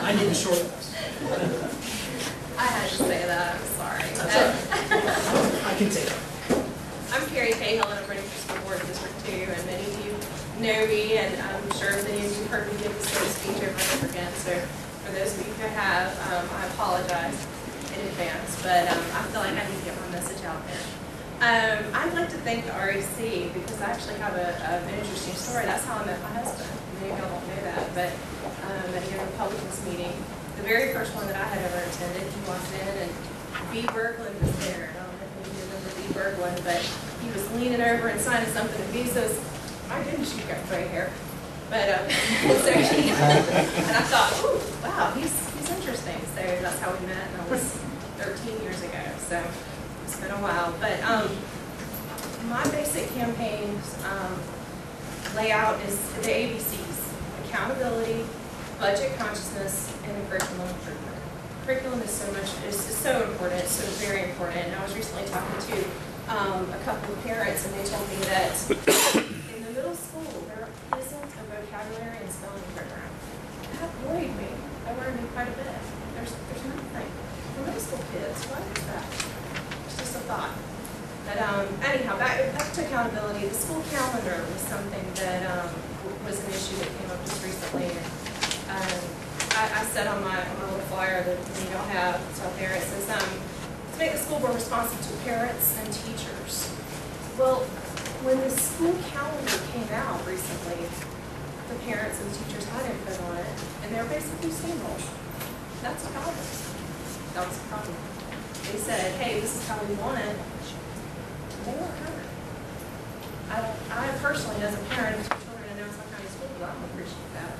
I need the short ones. I had to say that, I'm sorry. That's all right. I can take it. I'm Cari Cahill, and I'm running for school board District 2, and many of you know me, and I'm sure many of you heard me give the same speech over and over again. So for those of you who have, I apologize in advance, but I feel like I need to get my message out there. I'd like to thank the REC because I actually have an interesting story. That's how I met my husband. Many of y'all don't know that, but at a young Republicans meeting, the very first one that I had ever attended, he walked in and B. Berglund was there. I don't know if you remember B. Berglund, but he was leaning over and signing something, and B says, "My goodness, you've got gray hair." But so he, and I thought, "Ooh, wow, he's interesting." So that's how we met, and that was 13 years ago. So it's been a while. But my basic campaign layout is the ABCs: accountability, budget consciousness, and curriculum improvement. Curriculum is so important, so very important. And I was recently talking to a couple of parents, and they told me that in the middle school there isn't a vocabulary and spelling program. That worried me. That worried me quite a bit. There's nothing for middle school kids. Why is that? It's just a thought. But anyhow, back to accountability. The school calendar was something that was an issue that came up just recently. And I said on my little flyer that you don't have, it's out there, it says, to make the school board responsive to parents and teachers. Well, when the school calendar came out recently, the parents and the teachers had input on it, and they were basically steamrolled. That's a problem. That was a problem. They said, hey, this is how we want it. They weren't heard. I personally, as a parent of two children in Nassau school, I don't appreciate that.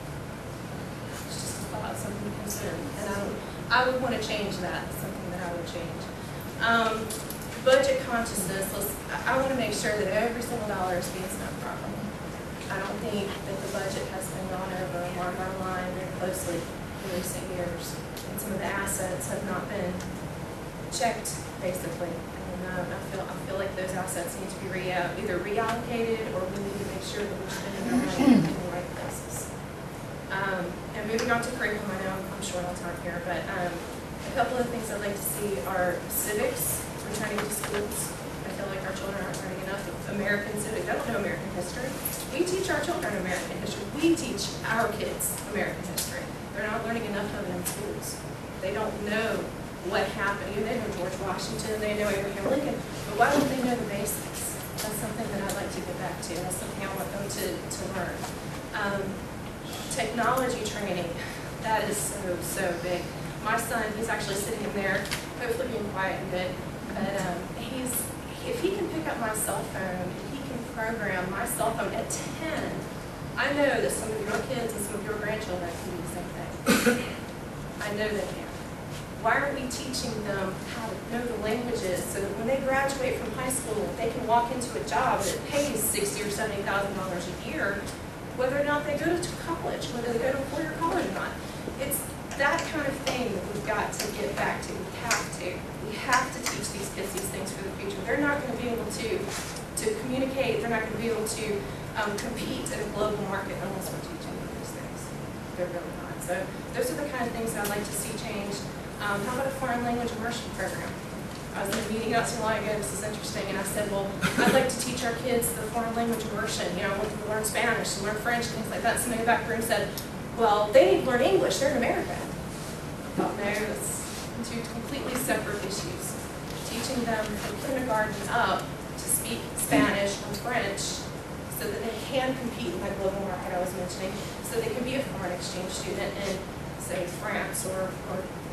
It's just a thought, something to consider. And I would want to change that, something that I would change. Budget consciousness, I want to make sure that every single dollar is being spent properly. I don't think that the budget has been gone over line by line very closely in recent years. And some of the assets have not been checked, basically. And I feel like those assets need to be either reallocated, or we need to make sure that we're spending our money in the right places. And moving on to curriculum, I know I'm short on time here, but a couple of things I'd like to see are civics, returning to schools. I feel like our children aren't learning enough of American civics. They don't know American history. We teach our children American history. We teach our kids American history. They're not learning enough of it in schools. They don't know what happened. They know George Washington, they know Abraham Lincoln, but why don't they know the basics? That's something that I'd like to get back to. That's something I want them to learn. Technology training, that is so big. My son, he's actually sitting in there, hopefully being quiet and good, but if he can pick up my cell phone, if he can program my cell phone at 10, I know that some of your kids and some of your grandchildren can do the same thing. I know they can. Why aren't we teaching them how to know the languages so that when they graduate from high school, they can walk into a job that pays $60,000 or $70,000 a year, whether or not they go to college, whether they go to a four-year college or not? It's that kind of thing that we've got to get back to. We have to teach these kids these things for the future. They're not going to be able to communicate. They're not going to be able to compete in a global market unless we're teaching them these things. They're really not. So those are the kind of things that I'd like to see changed. How about a foreign language immersion program? I was in a meeting not too long ago, this is interesting, and I said, well, I'd like to teach our kids the foreign language immersion. You know, I want them to learn Spanish and learn French, things like that. Somebody in the back room said, well, they need to learn English, they're in America. I thought, no, it's two completely separate issues. Teaching them from kindergarten up to speak Spanish and French so that they can compete in that global market I was mentioning, so they can be a foreign exchange student in, say, France or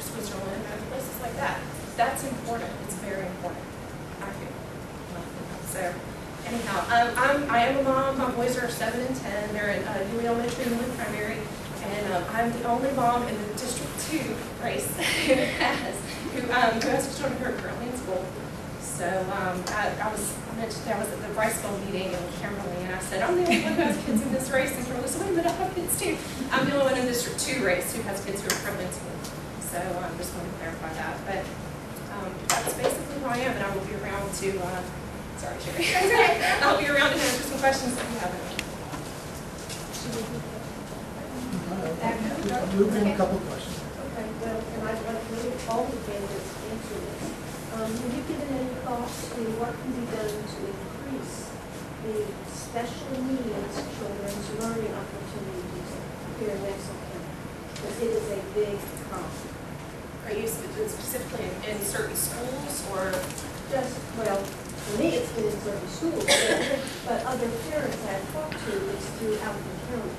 Switzerland, or places like that. That's important. It's very important, I feel. So, anyhow, I am a mom. My boys are 7 and 10. They're in Ely Elementary and Ely Primary, and I'm the only mom in the District 2 race who has children who are currently in school. So I mentioned I was at the Briceville meeting in Kimberly, and I said, I'm the only one who has kids in this race, and Kimberly said, wait a minute, I have kids too. I'm the only one in District 2 race who has kids who are currently in school. So I just wanted to clarify that. But that's basically who I am, and I will be around to, sorry, Sherry. I'll be around to answer some questions if you have any. We'll bring a couple questions. Okay, well, and I'd like to know if all the candidates answer this. Have you given any thought to what can be done to increase the special needs children's learning opportunities here in Nassau County? Because it is a big problem. Are you specifically in certain schools or? Just, well, for me, it's been in certain schools, but other parents I've talked to, it's throughout the county.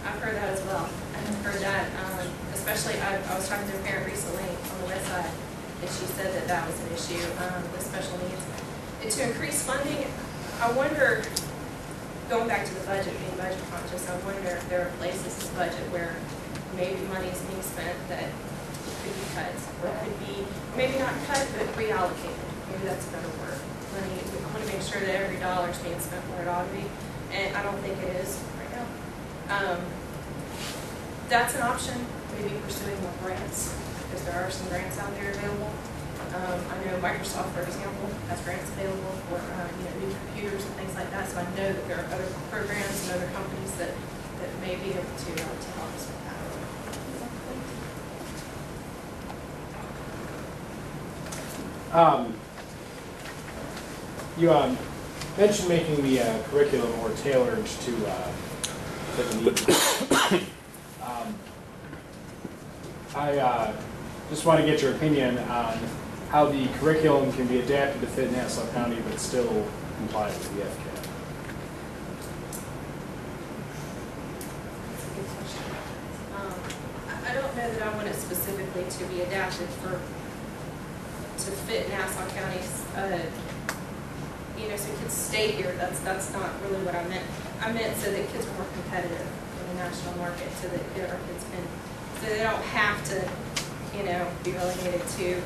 I've heard that as well. I've heard that, especially, I was talking to a parent recently on the west side, and she said that that was an issue with special needs. And to increase funding, I wonder, going back to the budget, being budget conscious, I wonder if there are places in the budget where maybe money is being spent that could be cut, or could be, maybe not cut, but reallocated. Maybe that's a better word. Money, I want to make sure that every dollar is being spent where it ought to be, and I don't think it is right now. That's an option, maybe pursuing more grants, because there are some grants out there available. I know Microsoft, for example, has grants available for new computers and things like that, so I know that there are other programs and other companies that may be able to help us with that. You mentioned making the curriculum more tailored to the needs. I just want to get your opinion on how the curriculum can be adapted to fit Nassau County but still comply with the FCAT. I don't know that I want it specifically to be adapted to fit Nassau County's, so kids stay here. That's not really what I meant. I meant so that kids are more competitive in the national market, so that our kids can, so they don't have to, be relegated to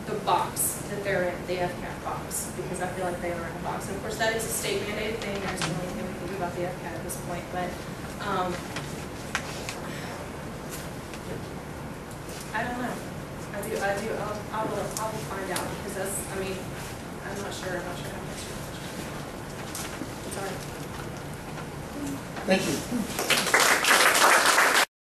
the box that they're in, the FCAT box, because I feel like they are in a box. And of course, that is a state mandated thing. There's no anything we can do about the FCAT at this point, but I don't know. I will find out, because that's, I'm not sure how to answer your question. Sorry. Thank you.